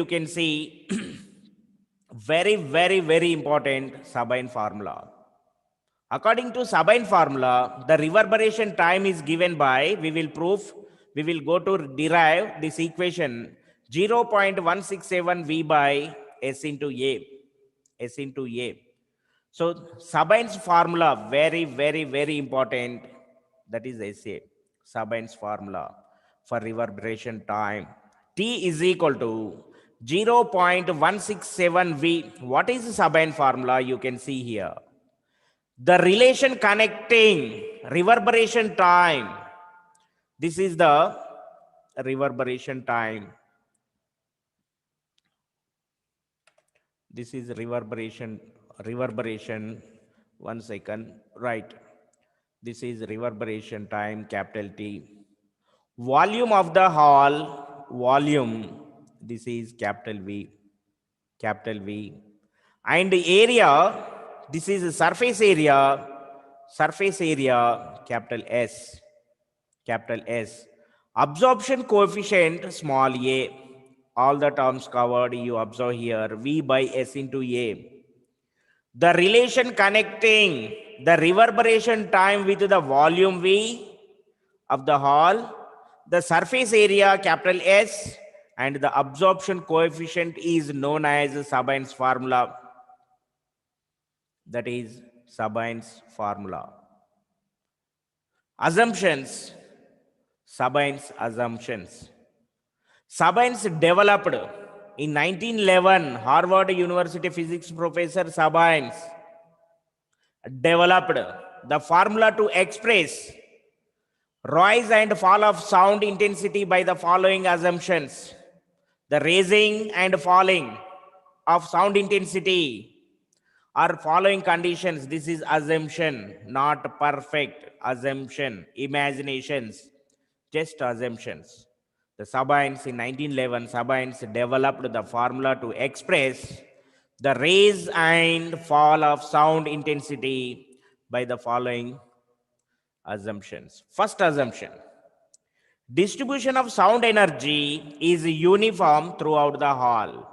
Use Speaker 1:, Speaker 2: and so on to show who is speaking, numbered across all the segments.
Speaker 1: you can see very important Sabine formula. According to Sabine formula, the reverberation time is given by, we will go to derive this equation 0.167 V by S into A. S into A. So Sabine's formula, very important. That is SA. Sabine's formula for reverberation time. T is equal to 0.167 V. What is the Sabine formula? You can see here. The relation connecting reverberation time. This is the reverberation time. This is reverberation. 1 second. Right. This is reverberation time, capital T. Volume of the hall, volume. This is capital V. Capital V. And the area, this is surface area. Surface area, capital S. Capital S. Absorption coefficient, small a. All the terms covered, you observe here, V by S into A. The relation connecting the reverberation time with the volume V of the hall, the surface area, capital S, and the absorption coefficient is known as Sabine's formula. That is Sabine's formula. Assumptions. Sabine's assumptions. Sabines developed in 1911. Harvard University physics professor Sabines developed the formula to express rise and fall of sound intensity by the following assumptions. The raising and falling of sound intensity are following conditions. This is assumption, not perfect assumption, imaginations, just assumptions. The Sabines in 1911, Sabines developed the formula to express the rise and fall of sound intensity by the following assumptions. First assumption, distribution of sound energy is uniform throughout the hall.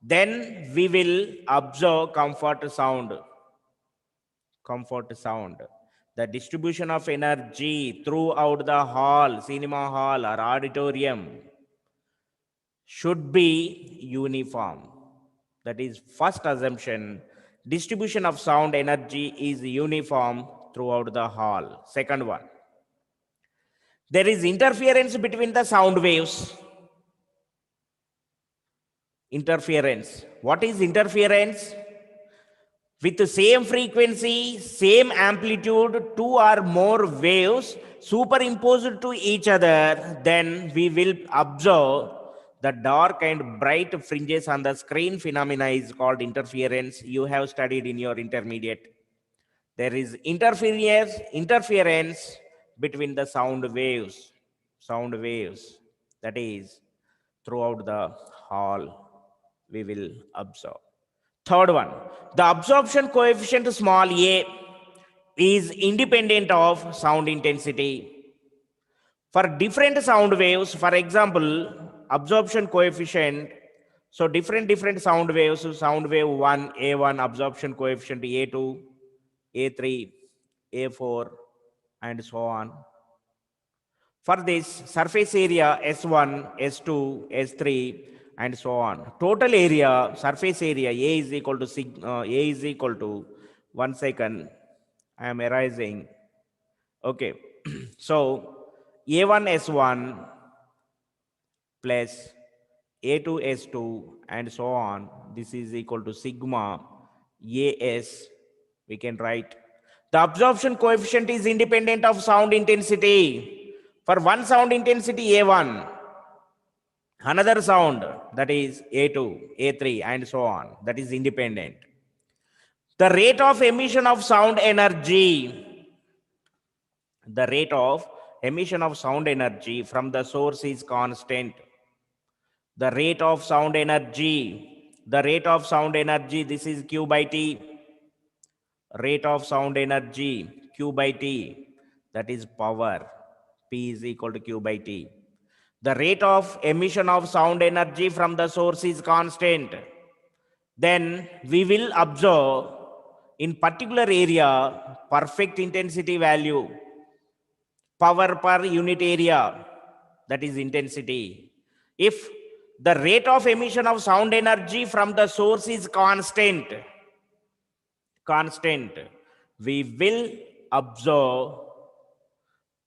Speaker 1: Then we will observe comfort sound. Comfort sound. The distribution of energy throughout the hall, cinema hall or auditorium should be uniform. That is first assumption. Distribution of sound energy is uniform throughout the hall. Second one, there is interference between the sound waves. Interference. What is interference? With the same frequency, same amplitude, two or more waves superimposed to each other, then we will observe the dark and bright fringes on the screen. Phenomena is called interference. You have studied in your intermediate. There is interference between the sound waves. Sound waves. That is throughout the hall we will observe. Third one, the absorption coefficient small a is independent of sound intensity. For different sound waves, for example, absorption coefficient, so different sound waves, sound wave 1, A1, absorption coefficient A2, A3, A4, and so on. For this, surface area S1, S2, S3, and so on. Total area, surface area, A is equal to A is equal to 1 second. I am erasing. Okay. So A1 S1 plus A2 S2 and so on. This is equal to sigma AS. We can write. The absorption coefficient is independent of sound intensity. For one sound intensity A1, another sound, that is A2, A3, and so on, that is independent. The rate of emission of sound energy, the rate of emission of sound energy from the source is constant. The rate of sound energy, this is Q by T. Rate of sound energy, Q by T, that is power. P is equal to Q by T. The rate of emission of sound energy from the source is constant. Then we will observe in particular area perfect intensity value, power per unit area, that is intensity. If the rate of emission of sound energy from the source is constant, we will observe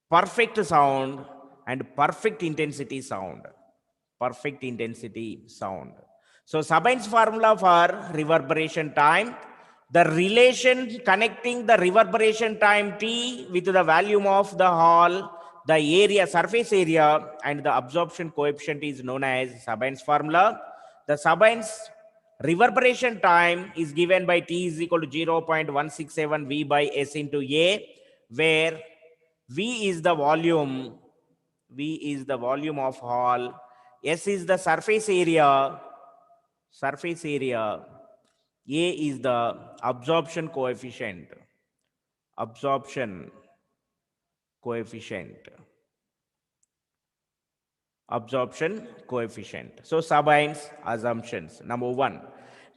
Speaker 1: perfect sound and perfect intensity sound. Perfect intensity sound. So Sabine's formula for reverberation time, the relation connecting the reverberation time T with the volume of the hall, the area, surface area, and the absorption coefficient is known as Sabine's formula. The Sabine's reverberation time is given by T is equal to 0.167 V by S into A, where V is the volume, of hall, S is the surface area, A is the absorption coefficient, absorption coefficient. So Sabine's assumptions. Number 1,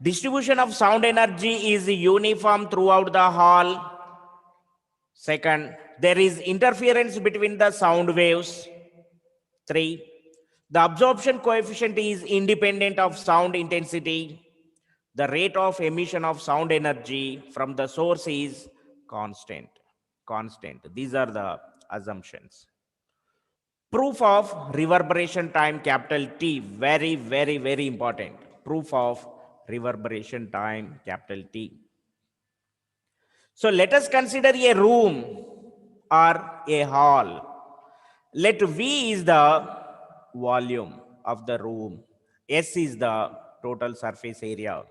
Speaker 1: distribution of sound energy is uniform throughout the hall. Second, there is interference between the sound waves. 3, the absorption coefficient is independent of sound intensity. The rate of emission of sound energy from the source is constant. These are the assumptions. Proof of reverberation time, capital T, very, very, very important. Proof of reverberation time, capital T. So let us consider a room or a hall. Let V is the volume of the room. S is the total surface area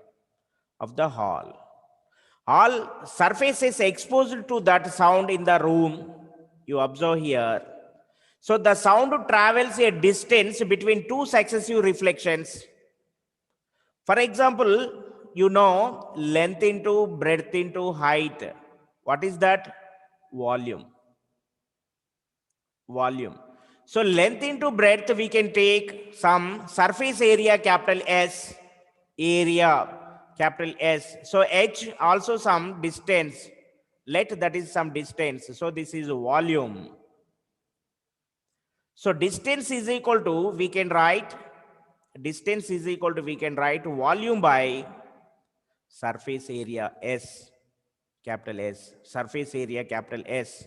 Speaker 1: of the hall. All surfaces exposed to that sound in the room, you observe here. So the sound travels a distance between two successive reflections. For example, you know length into breadth into height. What is that? Volume. So length into breadth, we can take some surface area, capital S, area, capital S. So H also some distance. Let that is some distance. So this is volume. So distance is equal to, we can write volume by surface area S, capital S, surface area, capital S.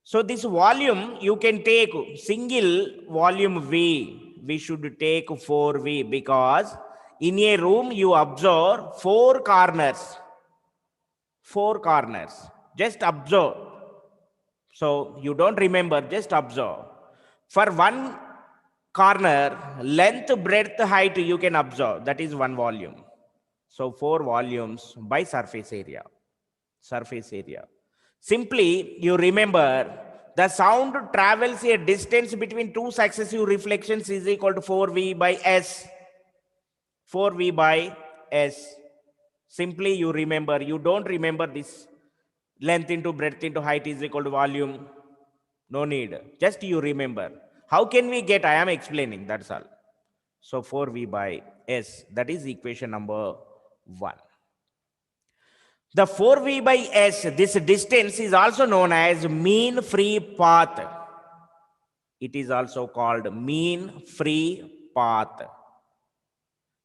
Speaker 1: So this volume, you can take single volume V. We should take 4V because in a room you observe 4 corners. Just observe. So you don't remember, just observe. For one corner, length, breadth, height, you can observe. That is one volume. So 4 volumes by surface area. Simply, you remember the sound travels a distance between two successive reflections is equal to 4V by S. 4V by S. Simply you remember, you don't remember this length into breadth into height is equal to volume. No need. Just you remember. How can we get? I am explaining. That's all. So 4V by S. That is equation number 1. The 4V by S, this distance is also known as mean free path. It is also called mean free path.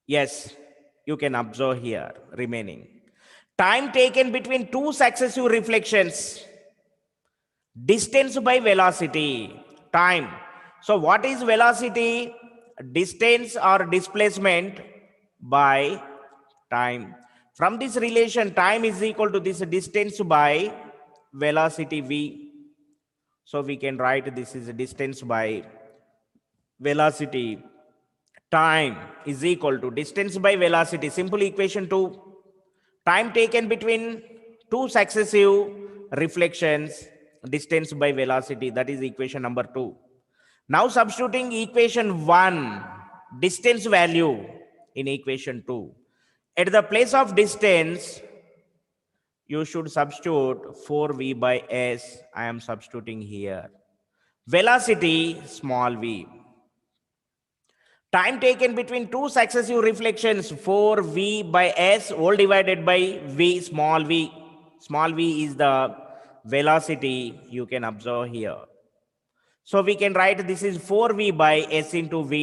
Speaker 1: Yes, you can observe here remaining. Time taken between two successive reflections. Distance by velocity. Time. So what is velocity? Distance or displacement by time. From this relation, time is equal to this distance by velocity V. So we can write this is distance by velocity. Time is equal to distance by velocity. Simple equation 2. Time taken between two successive reflections. Distance by velocity. That is equation number 2. Now substituting equation 1. Distance value in equation 2. At the place of distance, you should substitute 4V by S. I am substituting here. Velocity, small v. Time taken between two successive reflections, 4v by s whole divided by v small v. Small v is the velocity you can observe here. So we can write this is 4v by s into v,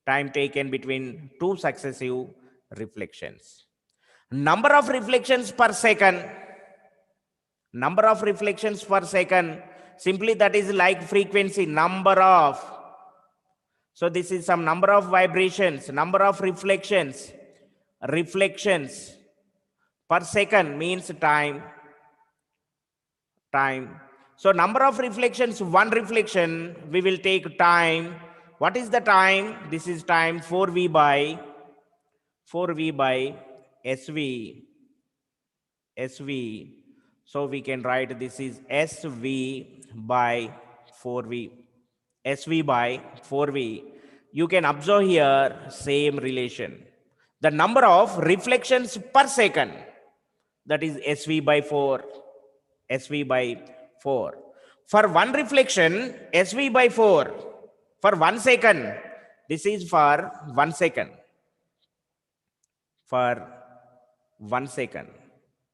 Speaker 1: time taken between two successive reflections. Number of reflections per second. Number of reflections per second. Simply that is like frequency, number of. So this is some number of vibrations, number of reflections. Reflections per second means time. Time. So number of reflections, one reflection, we will take time. What is the time? This is time 4v by SV. SV. So we can write this is SV by 4v. SV by 4v. You can observe here same relation. The number of reflections per second, that is SV by 4. SV by 4. For one reflection, SV by 4. For 1 second, this is for 1 second. For 1 second,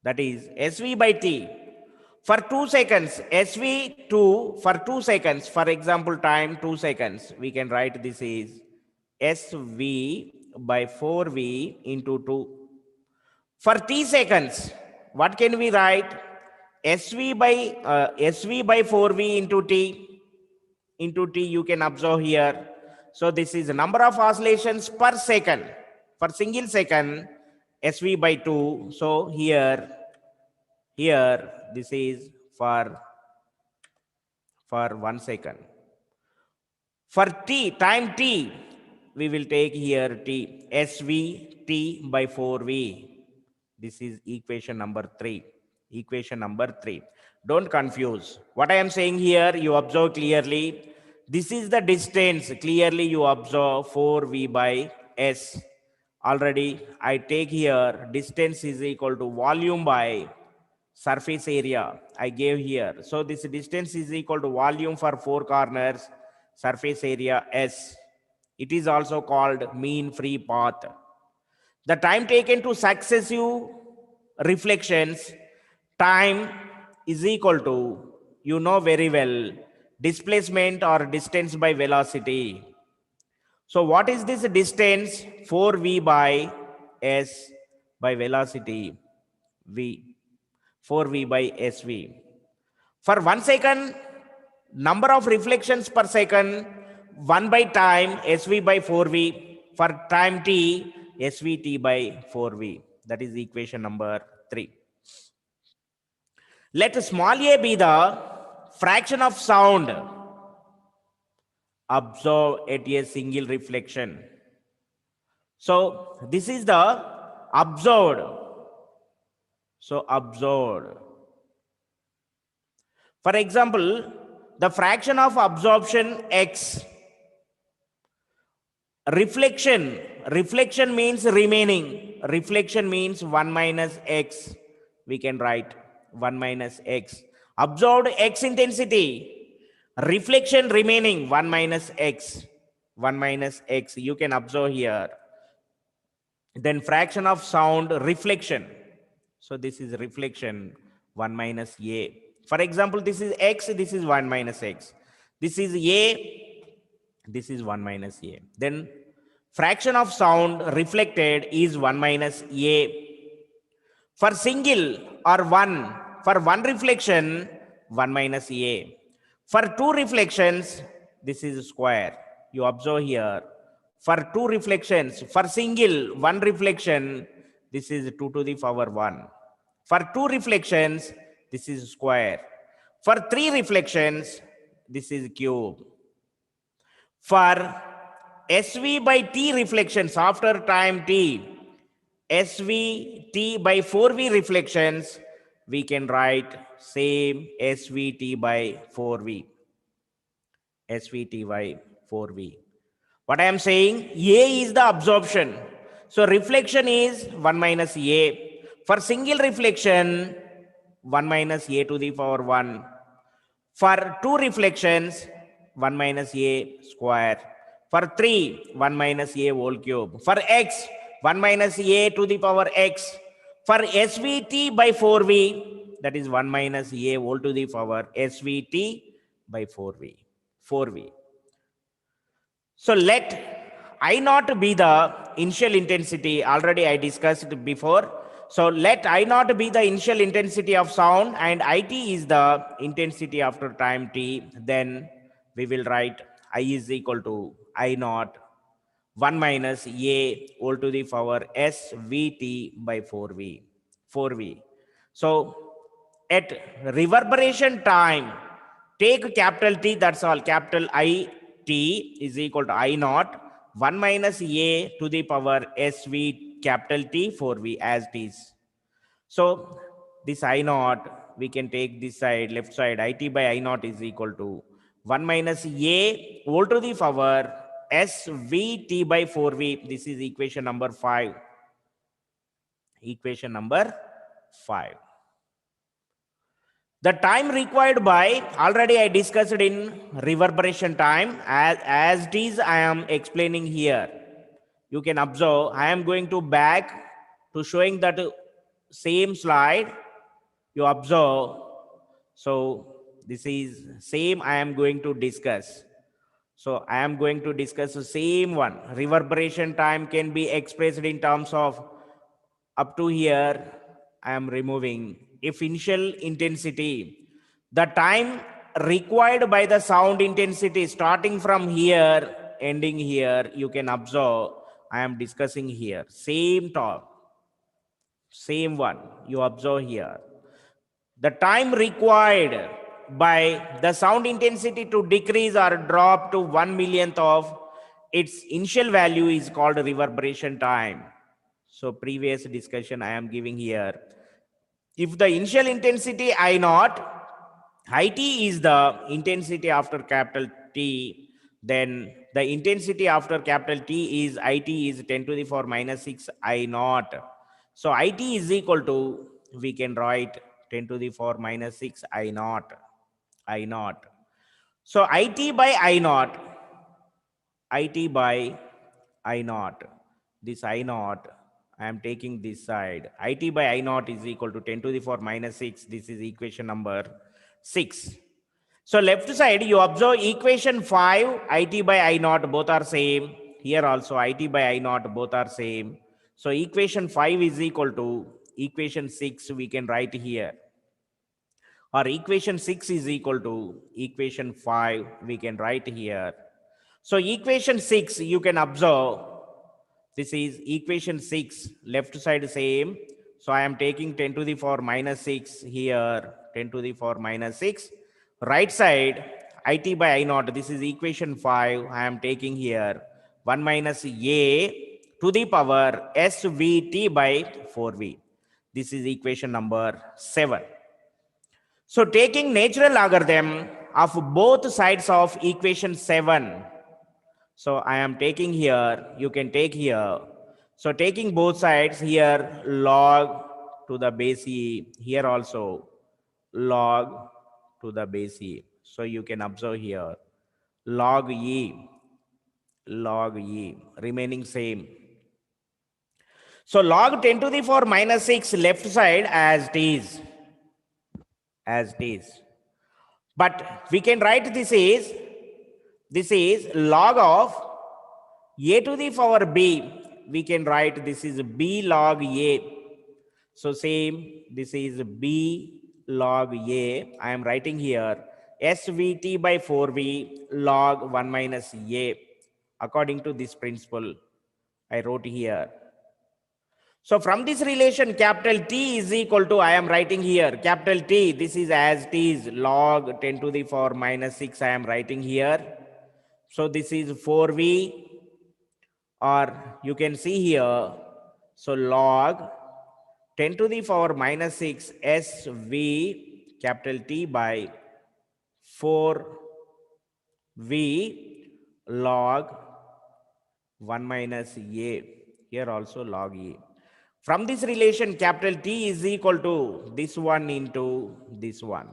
Speaker 1: that is SV by t. For 2 seconds, SV2 for 2 seconds. For example, time 2 seconds. We can write this is SV by 4v into 2. For t seconds, what can we write? SV by 4v into t. Into t you can observe here. So this is the number of oscillations per second. For single second, SV by 2. So here this is for 1 second. For t, time t, we will take here t, SV t by 4v. This is equation number 3. Equation number 3. Don't confuse. What I am saying here, you observe clearly. This is the distance. Clearly you observe 4v by s. Already I take here distance is equal to volume by surface area. I gave here. So this distance is equal to volume for 4 corners, surface area s. It is also called mean free path. The time taken to successive reflections, time is equal to, you know very well, displacement or distance by velocity. So what is this distance? 4v by s by velocity v. 4v by sv. For 1 second, number of reflections per second, 1 by time, sv by 4v. For time t, svt by 4v. That is equation number 3. Let small a be the fraction of sound observed at a single reflection. So this is the observed. So observed. For example, the fraction of absorption x. Reflection means remaining. Reflection means 1 minus x. We can write 1 minus x. Observed x intensity. Reflection remaining 1 minus x. 1 minus x. You can observe here. Then fraction of sound reflection. So this is reflection 1 minus a. For example, this is x. This is 1 minus x. This is a. This is 1 minus a. Then fraction of sound reflected is 1 minus a. For single or 1, for 1 reflection, 1 minus a. For 2 reflections, this is square. You observe here. For 2 reflections, for single 1 reflection, this is 2 to the power 1. For 2 reflections, this is square. For 3 reflections, this is cube. For SV by t reflections after time t, SVT by 4v reflections, we can write same SVT by 4v. SVT by 4v. What I am saying, A is the absorption. So reflection is 1 minus A. For single reflection, 1 minus a to the power 1. For 2 reflections, 1 minus a square. For 3, 1 minus a whole cube. For x, 1 minus a to the power x. For svt by 4v, that is 1 minus a whole to the power svt by 4v. 4v. So let I naught be the initial intensity. Already I discussed before. So let I naught be the initial intensity of sound and it is the intensity after time t. Then we will write I is equal to I naught 1 minus a whole to the power svt by 4v. 4v. So at reverberation time, take capital T, that's all, capital I T is equal to I naught 1 minus a to the power sv capital T 4v as it is. So this I naught, we can take this side, left side, it by I naught is equal to 1 minus a whole to the power svt by 4v. This is equation number 5. Equation number 5. The time required by, already I discussed in reverberation time, as it is I am explaining here. You can observe, I am going to back to showing that same slide. You observe, so this is same I am going to discuss. So I am going to discuss the same one. Reverberation time can be expressed in terms of, up to here I am removing, if initial intensity, the time required by the sound intensity starting from here ending here, you can observe I am discussing here same talk, same one you observe here. The time required by the sound intensity to decrease or drop to 1 millionth of its initial value is called reverberation time. So previous discussion I am giving here. If the initial intensity I naught, it is the intensity after capital T, then the intensity after capital T is it is 10 to the power minus 6 I naught. So it is equal to, we can write 10 to the power minus 6 I naught. I naught. So it by I naught, it by I naught, this I naught, I am taking this side. It by I naught is equal to 10 to the power minus 6. This is equation number 6. So left side, you observe equation 5, it by I naught, both are same. Here also it by I naught, both are same. So equation 5 is equal to equation 6, we can write here. Or equation 6 is equal to equation 5, we can write here. So equation 6, you can observe, this is equation 6, left side same. So I am taking 10 to the power minus 6 here, 10 to the power minus 6. Right side, it by I naught, this is equation 5, I am taking here 1 minus a to the power svt by 4v. This is equation number 7. So taking natural logarithm of both sides of equation 7. So I am taking here, you can take here. So taking both sides here, log to the base e, here also log to the base e. So you can observe here, log e, remaining same. So log 10 to the power minus 6 left side as it is. As it is. But we can write this is log of a to the power b. We can write this is b log a. So same, this is b log a. I am writing here svt by 4v log 1 minus a. According to this principle, I wrote here. So from this relation, capital T is equal to, I am writing here, capital T, this is as it is, log 10 to the power minus 6, I am writing here. So this is 4v, or you can see here, so log 10 to the power minus 6 SV capital T by 4v log 1 minus a, here also log a. From this relation, capital T is equal to this one into this one.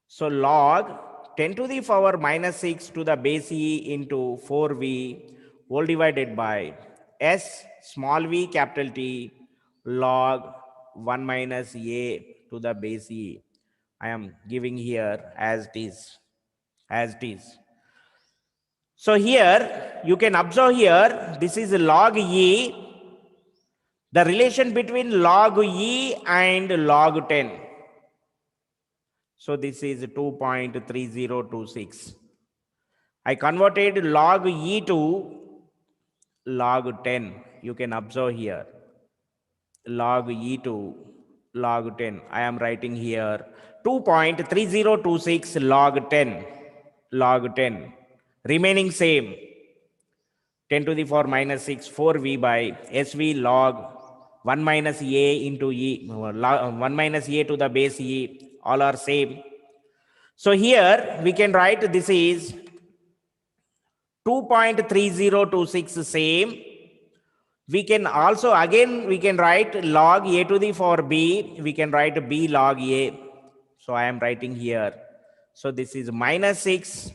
Speaker 1: So log 10 to the power minus 6 to the base e into 4v whole divided by s small v capital T log 1 minus a to the base e. I am giving here as it is. As it is. So here you can observe here, this is log e, the relation between log e and log 10. So this is 2.3026. I converted log e to log 10. You can observe here. Log e to log 10. I am writing here 2.3026 log 10. Log 10. Remaining same. 10 to the power minus 6 4v by sv log 1 minus a into e. 1 minus a to the base e. All are same. So here we can write this is 2.3026 same. We can also again we can write log a to the power b. We can write b log a. So I am writing here. So this is minus 6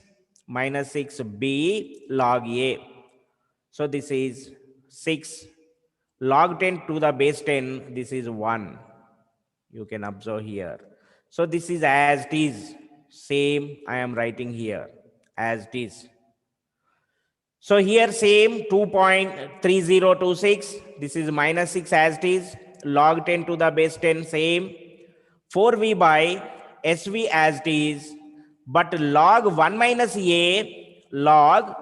Speaker 1: b log a. So this is 6 log 10 to the base 10. This is 1. You can observe here. So this is as it is. Same I am writing here as it is. So here same 2.3026. This is minus 6 as it is. Log 10 to the base 10 same. 4v by sv as it is. But log 1 minus a, log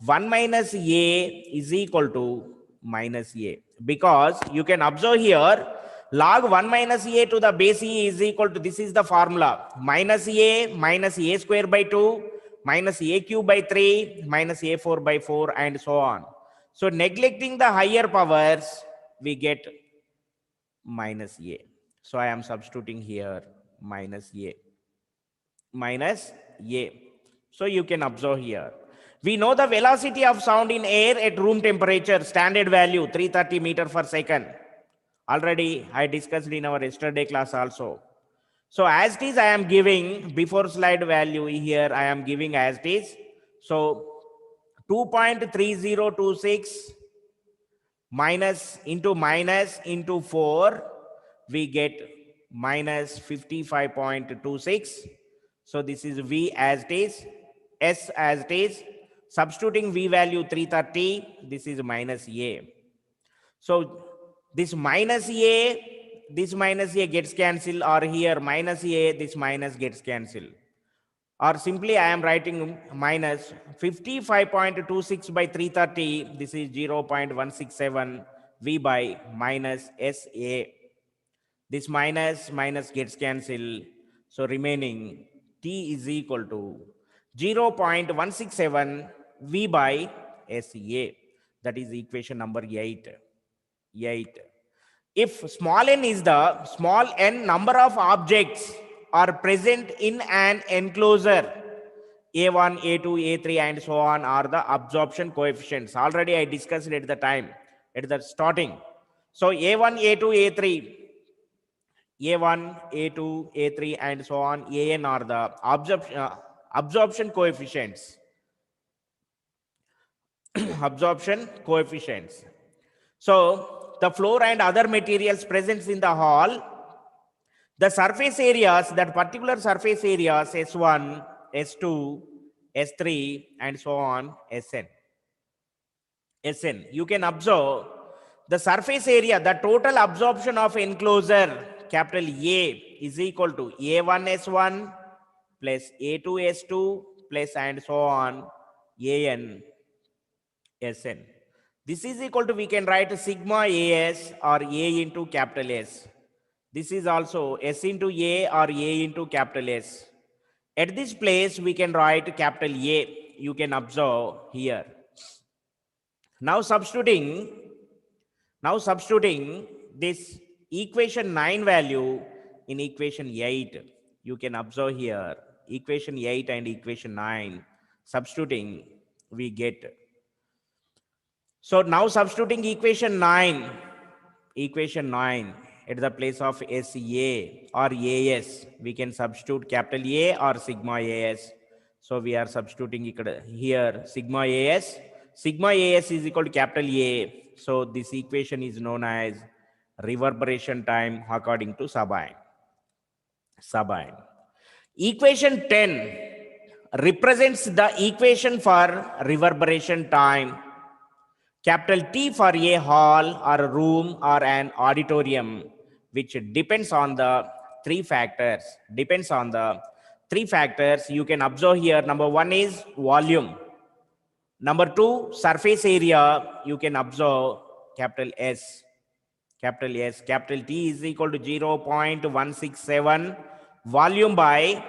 Speaker 1: 1 minus a is equal to minus a. Because you can observe here, log 1 minus a to the base e is equal to, this is the formula, minus a square by 2 minus a cube by 3 minus a4 by 4 and so on. So neglecting the higher powers, we get minus a. So I am substituting here minus a. Minus a. So you can observe here. We know the velocity of sound in air at room temperature, standard value 330 meters per second. Already I discussed in our yesterday class also. So as it is, I am giving before slide value here, I am giving as it is. So 2.3026 minus into 4, we get minus 55.26. So this is V as it is, S as it is. Substituting V value 330, this is minus A. So this minus A gets cancelled, or here minus A, this minus gets cancelled. Or simply I am writing minus 55.26 by 330, this is 0.167 V by minus SA. This minus gets cancelled. So remaining T is equal to 0.167 V by SA. That is equation number 8. If small n is the small n number of objects are present in an enclosure, A1, A2, A3 and so on are the absorption coefficients. Already I discussed at the time, at the starting. So A1, A2, A3, A1, A2, A3 and so on, AN are the absorption coefficients. Absorption coefficients. So the floor and other materials present in the hall, the surface areas, that particular surface areas, S1, S2, S3 and so on, SN. You can observe the surface area, the total absorption of enclosure, capital A is equal to A1 S1 plus A2 S2 plus and so on, AN SN. This is equal to, we can write sigma AS or A into capital S. This is also S into A or A into capital S. At this place, we can write capital A. You can observe here. Now substituting this equation 9 value in equation 8. You can observe here equation 8 and equation 9. Substituting, we get. So now substituting equation 9 at the place of SA or AS, we can substitute capital A or sigma AS. So we are substituting here sigma AS. Sigma AS is equal to capital A. So this equation is known as reverberation time according to Sabine. Equation 10 represents the equation for reverberation time. Capital T for a hall or a room or an auditorium, which depends on the three factors. You can observe here. Number one is volume. Number two, surface area. You can observe capital S. Capital T is equal to 0.167 volume by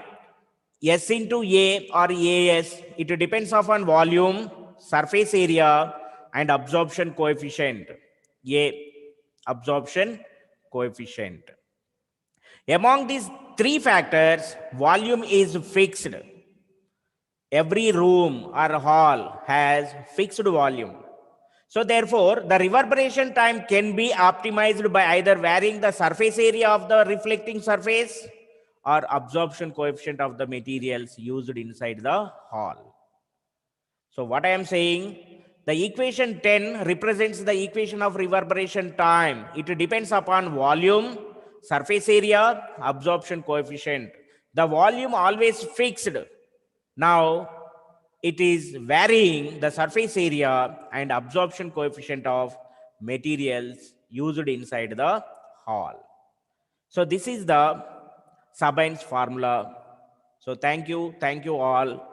Speaker 1: S into A or AS. It depends upon volume, surface area, and absorption coefficient. A, absorption coefficient. Among these three factors, volume is fixed. Every room or hall has fixed volume. So therefore, the reverberation time can be optimized by either varying the surface area of the reflecting surface or absorption coefficient of the materials used inside the hall. So what I am saying, the equation 10 represents the equation of reverberation time. It depends upon volume, surface area, absorption coefficient. The volume always fixed. Now it is varying the surface area and absorption coefficient of materials used inside the hall. So this is the Sabine's formula. So thank you all.